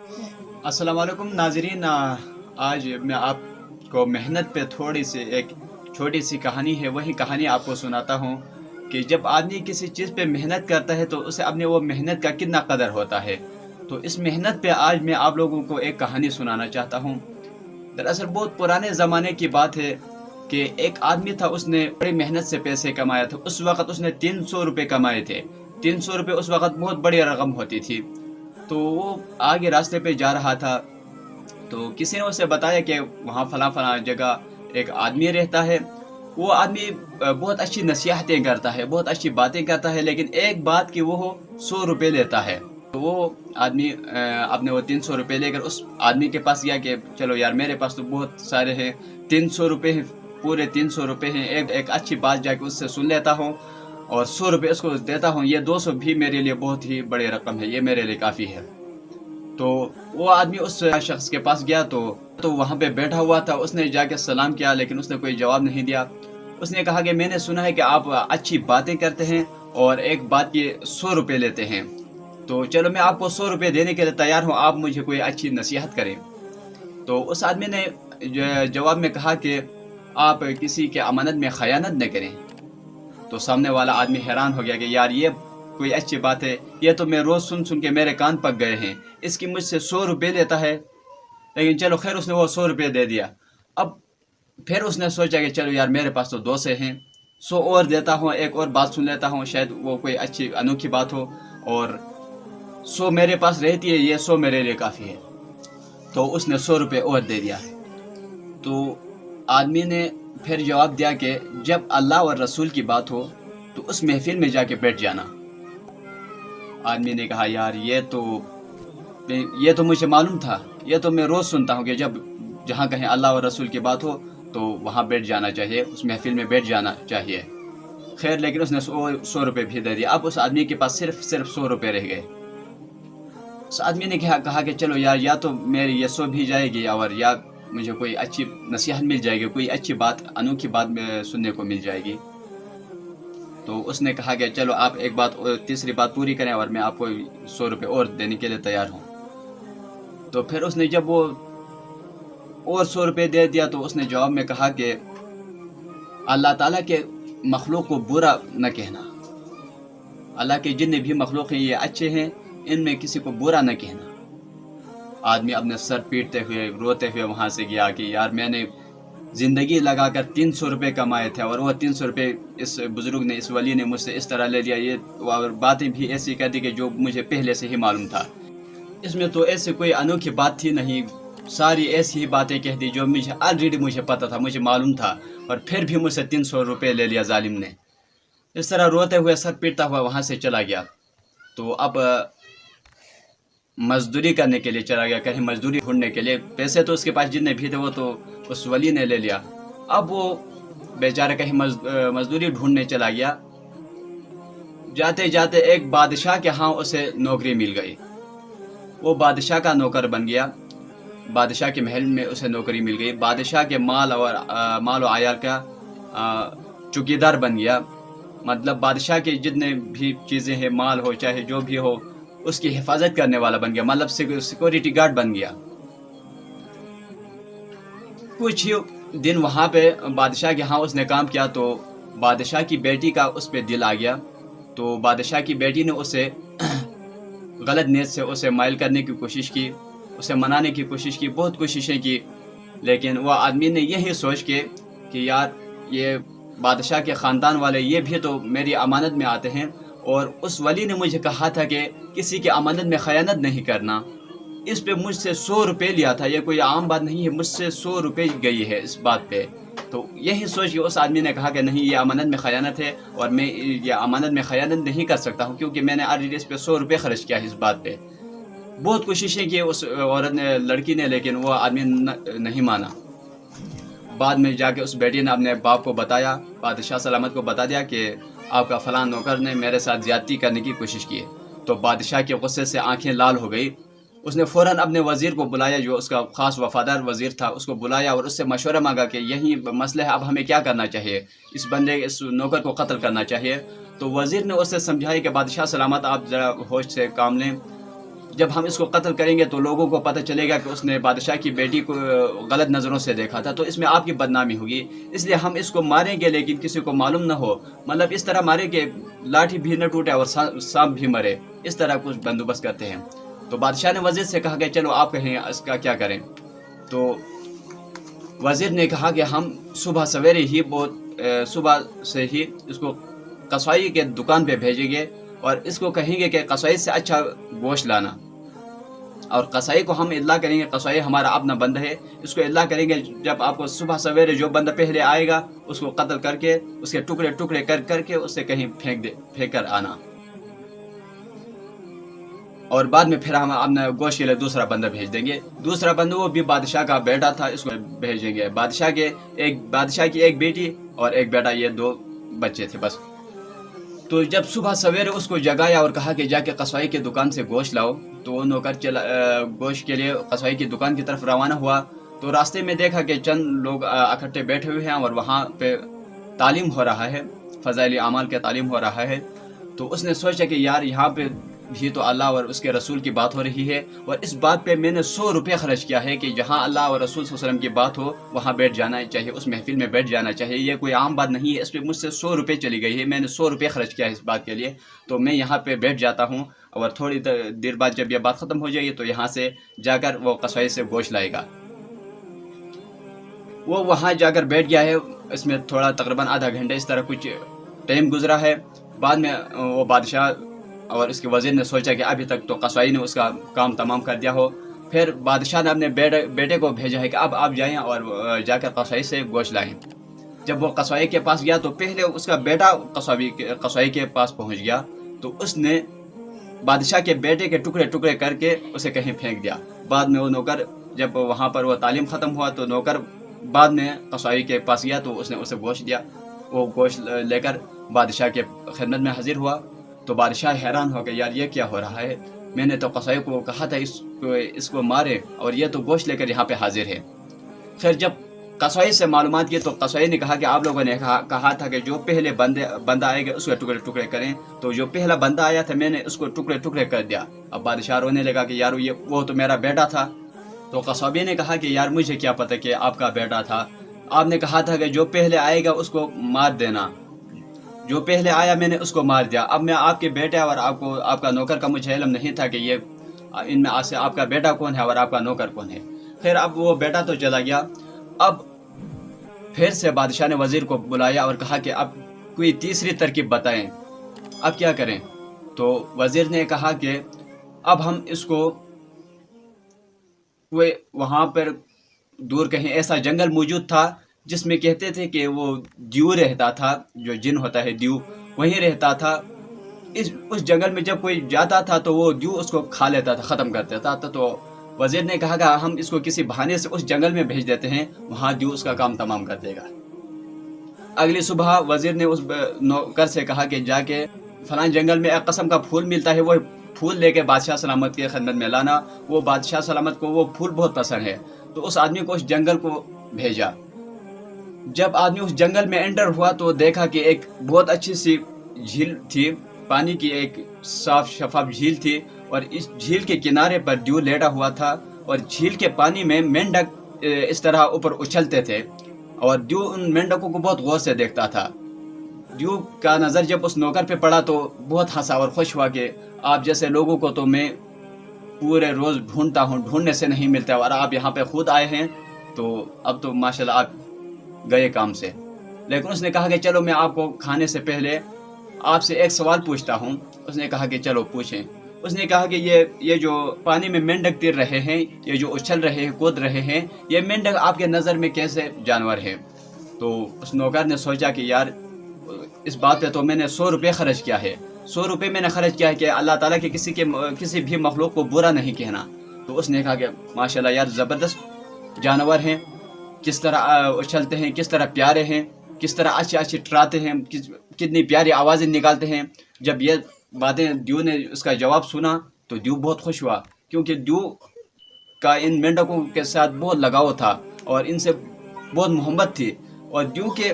अस्सलाम वालेकुम नाज़रीन। आज मैं आपको मेहनत पे थोड़ी सी एक छोटी सी कहानी है, वही कहानी आपको सुनाता हूँ कि जब आदमी किसी चीज़ पे मेहनत करता है तो उसे अपने वो मेहनत का कितना कदर होता है। तो इस मेहनत पे आज मैं आप लोगों को एक कहानी सुनाना चाहता हूँ। दरअसल बहुत पुराने ज़माने की बात है कि एक आदमी था, उसने बड़ी मेहनत से पैसे कमाया था। उस वक़्त उसने 300 रुपये कमाए थे। 300 रुपये उस वक़्त बहुत बड़ी रकम होती थी। तो वो आगे रास्ते पे जा रहा था, तो किसी ने उसे बताया कि वहाँ फलां फलां जगह एक आदमी रहता है। वो आदमी बहुत अच्छी नसीहतें करता है, बहुत अच्छी बातें करता है, लेकिन एक बात कि वो 100 रुपये लेता है। तो वो आदमी अपने वो 300 रुपये लेकर उस आदमी के पास गया कि चलो यार, मेरे पास तो बहुत सारे हैं, 300 रुपये हैं, पूरे 300 रुपये हैं, एक अच्छी बात जाके उससे सुन लेता हूँ और 100 रुपये उसको देता हूँ। ये 200 भी मेरे लिए बहुत ही बड़ी रकम है, ये मेरे लिए काफ़ी है। तो वो आदमी उस शख्स के पास गया, तो वहाँ पे बैठा हुआ था। उसने जाके सलाम किया, लेकिन उसने कोई जवाब नहीं दिया। उसने कहा कि मैंने सुना है कि आप अच्छी बातें करते हैं और एक बात के 100 रुपये लेते हैं, तो चलो मैं आपको 100 रुपये देने के लिए तैयार हूँ, आप मुझे कोई अच्छी नसीहत करें। तो उस आदमी ने जवाब में कहा कि आप किसी के अमानत में ख़यानत न करें। तो सामने वाला आदमी हैरान हो गया कि यार, ये कोई अच्छी बात है, ये तो मैं रोज़ सुन सुन के मेरे कान पक गए हैं, इसकी मुझसे 100 रुपये लेता है। लेकिन चलो खैर, उसने वो 100 रुपये दे दिया। अब फिर उसने सोचा कि चलो यार, मेरे पास तो 200 हैं, 100 और देता हूँ, एक और बात सुन लेता हूँ, शायद वो कोई अच्छी अनोखी बात हो, और 100 मेरे पास रहती है, ये 100 मेरे लिए काफ़ी है। तो उसने 100 रुपये और दे दिया। तो आदमी ने फिर जवाब दिया कि जब अल्लाह और रसूल की बात हो तो उस महफिल में जाके बैठ जाना। आदमी ने कहा यार, ये तो मुझे मालूम था, ये तो मैं रोज़ सुनता हूँ कि जब जहाँ कहीं अल्लाह और रसूल की बात हो तो वहाँ बैठ जाना चाहिए, उस महफिल में बैठ जाना चाहिए। खैर, लेकिन उसने 100 रुपये भी दे दिया। अब उस आदमी के पास सिर्फ 100 रुपये रह गए। उस आदमी ने कहा कि चलो यार, या तो मेरी ये 100 भी जाएगी और या मुझे कोई अच्छी नसीहत मिल जाएगी, कोई अच्छी बात, अनोखी बात सुनने को मिल जाएगी। तो उसने कहा कि चलो आप एक बात, तीसरी बात पूरी करें और मैं आपको 100 रुपये और देने के लिए तैयार हूँ। तो फिर उसने जब वो और 100 रुपये दे दिया, तो उसने जवाब में कहा कि अल्लाह ताला के मखलूक को बुरा न कहना, अल्लाह के जितने भी मखलूक हैं ये अच्छे हैं, इनमें किसी को बुरा न कहना। आदमी अपने सर पीटते हुए, रोते हुए वहाँ से गया कि यार, मैंने ज़िंदगी लगाकर 300 रुपये कमाए थे और वो 300 रुपये इस बुज़ुर्ग ने, इस वली ने मुझसे इस तरह ले लिया, ये और बातें भी ऐसी कर दी कि जो मुझे पहले से ही मालूम था। इसमें तो ऐसी कोई अनोखी बात थी नहीं, सारी ऐसी ही बातें कह दी जो मुझे ऑलरेडी मुझे पता था, मुझे मालूम था, और फिर भी मुझसे 300 रुपये ले लिया जालिम ने। इस तरह रोते हुए, सर पीटता हुआ वहाँ से चला गया। तो अब मजदूरी करने के लिए चला गया, कहीं मजदूरी ढूंढने के लिए। पैसे तो उसके पास जितने भी थे वो तो उस वली ने ले लिया। अब वो बेचारा कहीं मजदूरी ढूंढने चला गया। जाते जाते एक बादशाह के यहाँ उसे नौकरी मिल गई। वो बादशाह का नौकर बन गया, बादशाह के महल में उसे नौकरी मिल गई। बादशाह के माल और आयार का चौकीदार बन गया। मतलब बादशाह के जितने भी चीज़ें हैं, माल हो चाहे जो भी हो, उसकी हिफाजत करने वाला बन गया, मतलब सिक्योरिटी गार्ड बन गया। कुछ ही दिन वहाँ पे बादशाह के यहाँ उसने काम किया, तो बादशाह की बेटी का उस पर दिल आ गया। तो बादशाह की बेटी ने उसे गलत नीयत से उसे माइल करने की कोशिश की, उसे मनाने की कोशिश की, बहुत कोशिशें की। लेकिन वह आदमी ने यही सोच के कि यार, ये बादशाह के ख़ानदान वाले ये भी तो मेरी अमानत में आते हैं, और उस वली ने मुझे कहा था कि किसी की अमानत में ख़यानत नहीं करना। इस पे मुझसे 100 रुपये लिया था, ये कोई आम बात नहीं है, मुझसे 100 रुपये गई है इस बात पे। तो यही सोच के उस आदमी ने कहा कि नहीं, ये अमानत में ख़यानत है और मैं ये अमानत में ख़यानत नहीं कर सकता हूँ, क्योंकि मैंने ऑलरेडी इस पे 100 रुपये खर्च किया है इस बात पे। बहुत कोशिशें की उस औरत ने, लड़की ने, लेकिन वो आदमी नहीं माना। बाद में जाके उस बेटी ने अपने बाप को बताया, बादशाह सलामत को बता दिया कि आपका फ़लाँ नौकर ने मेरे साथ ज़्यादती करने की कोशिश की है। तो बादशाह के गुस्से से आंखें लाल हो गई। उसने फ़ौरन अपने वज़ीर को बुलाया, जो उसका ख़ास वफ़ादार वज़ीर था, उसको बुलाया और उससे मशवरा मांगा कि यही मसला है, अब हमें क्या करना चाहिए, इस बंदे, इस नौकर को कत्ल करना चाहिए। तो वज़ीर ने उससे समझाया कि बादशाह सलामत, आप ज़रा होश से काम लें, جب ہم اس کو قتل کریں گے تو لوگوں کو پتہ چلے گا کہ اس نے بادشاہ کی بیٹی کو غلط نظروں سے دیکھا تھا، تو اس میں آپ کی بدنامی ہوگی، اس لیے ہم اس کو ماریں گے لیکن کسی کو معلوم نہ ہو، مطلب اس طرح ماریں کہ لاٹھی بھی نہ ٹوٹے اور سانپ بھی مرے، اس طرح کچھ بندوبست کرتے ہیں۔ تو بادشاہ نے وزیر سے کہا کہ چلو آپ کہیں اس کا کیا کریں، تو وزیر نے کہا کہ ہم صبح سویرے ہی صبح سے ہی اس کو قصائی کے دکان پہ بھیجیں گے اور اس کو کہیں گے کہ قصائی سے اچھا گوشت لانا، اور قصائی کو ہم اطلاع کریں گے، قصائی ہمارا اپنا بندہ ہے، اس کو اطلاع کریں گے جب آپ کو صبح سویرے جو بندہ پہلے آئے گا اس کو قتل کر کے اس کے ٹکڑے ٹکڑے کر کے اسے کہیں پھینک کر آنا، اور بعد میں پھر ہم اپنا گوشت کے لیے دوسرا بندہ بھیج دیں گے۔ دوسرا بندہ وہ بھی بادشاہ کا بیٹا تھا، اس کو بھیجیں گے، بادشاہ کی ایک بیٹی اور ایک بیٹا، یہ 2 بچے تھے بس۔ تو جب صبح سویرے اس کو جگایا اور کہا کہ جا کے قصائی کی دکان سے گوشت لاؤ، تو وہ نوکر گوشت کے لیے قصائی کی دکان کی طرف روانہ ہوا، تو راستے میں دیکھا کہ چند لوگ اکٹھے بیٹھے ہوئے ہیں اور وہاں پہ تعلیم ہو رہا ہے، فضائل اعمال کے تعلیم ہو رہا ہے۔ تو اس نے سوچا کہ یار یہاں پہ بھی تو اللہ اور اس کے رسول کی بات ہو رہی ہے، اور اس بات پہ میں نے 100 روپے خرچ کیا ہے کہ جہاں اللہ اور رسول صلی اللہ علیہ وسلم کی بات ہو وہاں بیٹھ جانا چاہیے، اس محفل میں بیٹھ جانا چاہیے، یہ کوئی عام بات نہیں ہے، اس پہ مجھ سے 100 روپے چلی گئی ہے، میں نے 100 روپے خرچ کیا ہے اس بات کے لیے، تو میں یہاں پہ بیٹھ جاتا ہوں، اور تھوڑی دیر بعد جب یہ بات ختم ہو جائے گی تو یہاں سے جا کر وہ قصائی سے گوشت لائے گا۔ وہ وہاں جا کر بیٹھ گیا ہے، اس میں تھوڑا تقریباً آدھا گھنٹہ اس طرح کچھ ٹائم گزرا ہے۔ بعد میں وہ بادشاہ اور اس کے وزیر نے سوچا کہ ابھی تک تو قصائی نے اس کا کام تمام کر دیا ہو، پھر بادشاہ نے اپنے بیٹے کو بھیجا ہے کہ اب آپ جائیں اور جا کر قصائی سے گوشت لائیں۔ جب وہ قصائی کے پاس گیا تو پہلے اس کا بیٹا قصائی کے پاس پہنچ گیا، تو اس نے بادشاہ کے بیٹے کے ٹکڑے ٹکڑے کر کے اسے کہیں پھینک دیا۔ بعد میں وہ نوکر جب وہاں پر وہ تعلیم ختم ہوا تو نوکر بعد میں قصائی کے پاس گیا تو اس نے اسے گوشت دیا، وہ گوشت لے کر بادشاہ کے خدمت میں حاضر ہوا، تو بادشاہ حیران ہو گیا، یار یہ کیا ہو رہا ہے، میں نے تو قصائی کو کہا تھا اس کو مارے اور یہ تو گوشت لے کر یہاں پہ حاضر ہے۔ پھر جب قصائی سے معلومات کی تو قصائی نے کہا کہ آپ لوگوں نے کہا تھا کہ جو پہلے بندہ آئے گا اس کے ٹکڑے ٹکڑے کریں، تو جو پہلا بندہ آیا تھا میں نے اس کو ٹکڑے ٹکڑے کر دیا۔ اب بادشاہ رونے لگا کہ یار وہ تو میرا بیٹا تھا۔ تو قصابی نے کہا کہ یار مجھے کیا پتہ کہ آپ کا بیٹا تھا، آپ نے کہا تھا کہ جو پہلے آئے گا اس کو مار دینا، جو پہلے آیا میں نے اس کو مار دیا، اب میں آپ کے بیٹے اور آپ کا نوکر کا مجھے علم نہیں تھا کہ یہ ان میں سے آپ کا بیٹا کون ہے اور آپ کا نوکر کون ہے۔ خیر اب وہ بیٹا تو چلا گیا، اب پھر سے بادشاہ نے وزیر کو بلایا اور کہا کہ اب کوئی تیسری ترکیب بتائیں، اب کیا کریں؟ تو وزیر نے کہا کہ اب ہم اس کو وہاں پر دور کہیں ایسا جنگل موجود تھا جس میں کہتے تھے کہ وہ دیو رہتا تھا، جو جن ہوتا ہے دیو وہیں رہتا تھا، اس جنگل میں جب کوئی جاتا تھا تو وہ دیو اس کو کھا لیتا تھا، ختم کر دیتا تھا۔ تو وزیر نے کہا کہ ہم اس کو کسی بہانے سے اس جنگل میں بھیج دیتے ہیں، وہاں دیو اس کا کام تمام کر دے گا۔ اگلی صبح وزیر نے اس نوکر سے کہا کہ جا کے فلاں جنگل میں ایک قسم کا پھول ملتا ہے، وہ پھول لے کے بادشاہ سلامت کی خدمت میں لانا، وہ بادشاہ سلامت کو وہ پھول بہت پسند ہے۔ تو اس آدمی کو اس جنگل کو بھیجا۔ جب آدمی اس جنگل میں انٹر ہوا تو دیکھا کہ ایک بہت اچھی سی جھیل تھی، پانی کی ایک صاف شفاف جھیل تھی، اور اس جھیل کے کنارے پر دیو لیٹا ہوا تھا، اور جھیل کے پانی میں مینڈک اس طرح اوپر اچھلتے تھے، اور دیو ان مینڈکوں کو بہت غور سے دیکھتا تھا۔ دیو کا نظر جب اس نوکر پہ پڑا تو بہت ہنسا اور خوش ہوا کہ آپ جیسے لوگوں کو تو میں پورے روز ڈھونڈتا ہوں، ڈھونڈنے سے نہیں ملتا، اور آپ یہاں پہ خود آئے ہیں تو اب تو ماشاءاللہ آپ گئے کام سے۔ لیکن اس نے کہا کہ چلو میں آپ کو کھانے سے پہلے آپ سے ایک سوال پوچھتا ہوں۔ اس نے کہا کہ چلو پوچھیں۔ اس نے کہا کہ یہ جو پانی میں مینڈک تیر رہے ہیں، یہ جو اچھل رہے ہیں، کود رہے ہیں، یہ مینڈک آپ کے نظر میں کیسے جانور ہے؟ تو اس نوکر نے سوچا کہ یار اس بات پہ تو میں نے 100 روپے خرچ کیا ہے، 100 روپے میں نے خرچ کیا ہے کہ اللہ تعالیٰ کے کسی بھی مخلوق کو برا نہیں کہنا۔ تو اس نے کہا کہ ماشاءاللہ یار زبردست جانور ہیں، کس طرح اچھلتے ہیں، کس طرح پیارے ہیں، کس طرح اچھے اچھے ٹراتے ہیں، کتنی پیاری آوازیں نکالتے ہیں۔ جب یہ باتیں دیو نے اس کا جواب سنا تو دیو بہت خوش ہوا، کیونکہ دیو کا ان مینڈکوں کے ساتھ بہت لگاؤ تھا اور ان سے بہت محبت تھی، اور دیو کے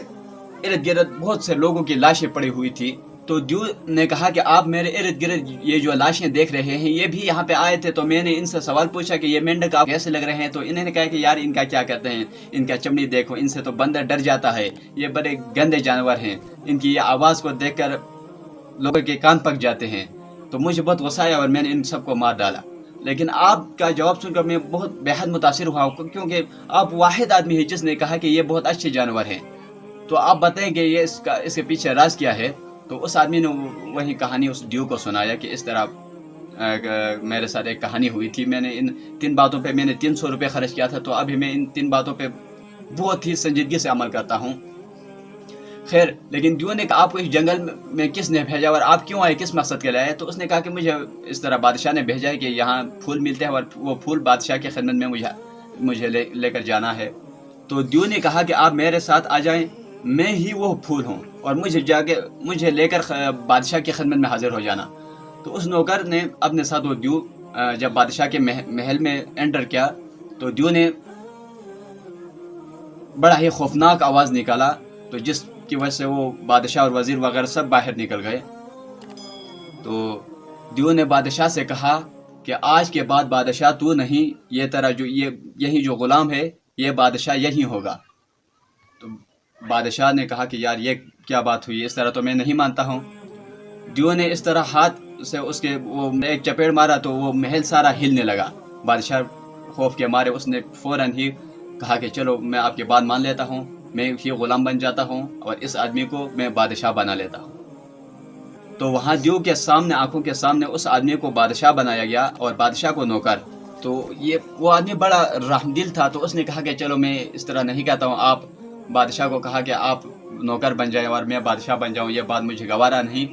ارد گرد بہت سے لوگوں کی لاشیں پڑی ہوئی تھی۔ तो ड्यू ने कहा कि आप मेरे इर्द गिर्द ये जो लाशें देख रहे हैं ये भी यहाँ पे आए थे, तो मैंने इनसे सवाल पूछा कि ये मेंढक आप कैसे लग रहे हैं, तो इन्होंने कहा कि यार इनका क्या कहते हैं, इनका चमड़ी देखो, इनसे तो बंदर डर जाता है, ये बड़े गंदे जानवर हैं, इनकी ये आवाज़ को देखकर लोगों के कान पक जाते हैं। तो मुझे बहुत गुस्सा आया और मैंने इन सबको मार डाला। लेकिन आपका जवाब सुनकर मैं बहुत बेहद मुतासिर हुआ, क्योंकि आप वाहिद आदमी हैं जिसने कहा कि ये बहुत अच्छे जानवर हैं। तो आप बताएं कि ये इसके पीछे राज क्या है। तो उस आदमी ने वही कहानी उस ड्यू को सुनाया कि इस तरह मेरे साथ एक कहानी हुई थी, मैंने इन 3 बातों पे मैंने 300 रुपये खर्च किया था, तो अभी मैं इन 3 बातों पे बहुत ही संजीदगी से अमल करता हूँ। खैर, लेकिन ड्यू ने कहा आपको इस जंगल में किसने भेजा और आप क्यों आए, किस मकसद के लिए आए। तो उसने कहा कि मुझे इस तरह बादशाह ने भेजा है कि यहाँ फूल मिलते हैं और वो फूल बादशाह की खिदमत में मुझे लेकर जाना है। तो ड्यू ने कहा कि आप मेरे साथ आ जाएं, मैं ही वो फूल हूँ और मुझे लेकर बादशाह की खिदमत में हाजिर हो जाना। तो उस नौकर ने अपने साथ वो ड्यू जब बादशाह के महल में एंटर किया तो ड्यू ने बड़ा ही खौफनाक आवाज़ निकाला, तो जिसकी वजह से वो बादशाह और वज़ीर वगैरह सब बाहर निकल गए। तो ड्यू ने बादशाह से कहा कि आज के बाद बादशाह तू नहीं, ये तेरा जो यही जो ग़ुलाम है ये बादशाह यही होगा। तो बादशाह ने कहा कि यार ये क्या बात हुई, इस तरह तो मैं नहीं मानता हूँ। ड्यू ने इस तरह हाथ से उसके वो एक चपेट मारा तो वो महल सारा हिलने लगा। बादशाह खौफ के मारे उसने फ़ौरन ही कहा कि चलो मैं आपकी बात मान लेता हूँ, मैं ये ग़ुलाम बन जाता हूँ और इस आदमी को मैं बादशाह बना लेता हूँ। तो वहाँ ड्यू के सामने आंखों के सामने उस आदमी को बादशाह बनाया गया और बादशाह को नौकर। तो ये वो आदमी बड़ा रहमदिल था, तो उसने कहा कि चलो मैं इस तरह नहीं कहता हूँ। आप बादशाह को कहा कि आप नौकर बन जाएं और मैं बादशाह बन जाऊँ, ये बात मुझे गवारा नहीं।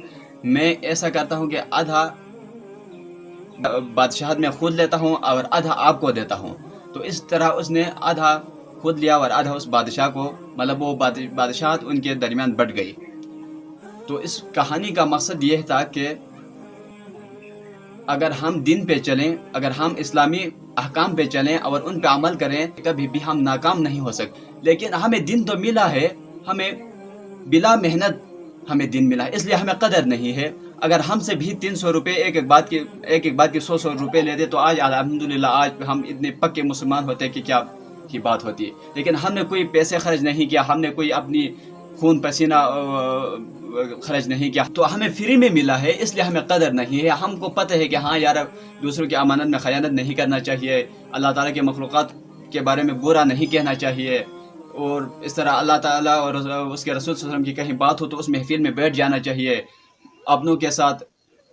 मैं ऐसा करता हूँ कि आधा बादशाहत में खुद लेता हूँ और आधा आपको देता हूँ। तो इस तरह उसने आधा खुद लिया और आधा उस बादशाह को, मतलब वो बादशाहत उनके दरमियान बढ़ गई। तो इस कहानी का मकसद ये था कि अगर हम दिन पे चलें, अगर हम इस्लामी अहकाम पे चलें और उन पे अमल करें, कभी भी हम नाकाम नहीं हो सकते। लेकिन हमें दिन तो मिला है, हमें बिला मेहनत हमें दिन मिला है, इसलिए हमें कदर नहीं है। अगर हमसे भी 300 रुपये एक एक बात की 100 रुपये लेते तो आज अल्हम्दुलिल्लाह आज हम इतने पक्के मुसलमान होते कि क्या की बात होती है। लेकिन हमने कोई पैसे खर्च नहीं किया, हमने कोई अपनी खून पसीना खर्च नहीं किया, तो हमें फ्री में मिला है, इसलिए हमें कदर नहीं है। हमको पता है कि हाँ यार दूसरों की अमानत में खयानत नहीं करना चाहिए, अल्लाह ताला के मखलूक़ात के बारे में बुरा नहीं कहना चाहिए, और इस तरह अल्लाह ताला और उसके रसूल सल्लल्लाहु अलैहि वसल्लम की कहीं बात हो तो उस महफिल में बैठ जाना चाहिए, अपनों के साथ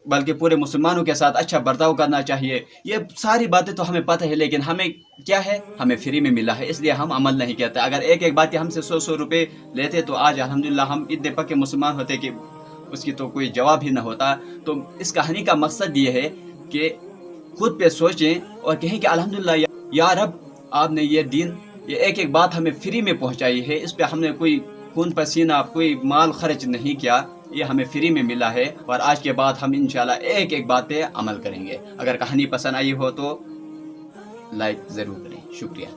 बल्कि पूरे मुसलमानों के साथ अच्छा बर्ताव करना चाहिए। ये सारी बातें तो हमें पता है, लेकिन हमें क्या है, हमें फ्री में मिला है, इसलिए हम अमल नहीं करते। अगर एक एक बात के हमसे 100 रुपये लेते तो आज अल्हम्दुलिल्लाह हम इतने पक्के मुसलमान होते कि उसकी तो कोई जवाब ही ना होता। तो इस कहानी का मकसद ये है कि खुद पे सोचें और कहें कि अल्हम्दुलिल्लाह या रब, आपने ये दीन, ये एक एक बात हमें फ्री में पहुंचाई है, इस पे हमने कोई खून पसीना कोई माल खर्च नहीं किया, ये हमें फ्री में मिला है। और आज के बाद हम इंशाल्लाह एक एक बात पे अमल करेंगे। अगर कहानी पसंद आई हो तो लाइक ज़रूर करें। शुक्रिया।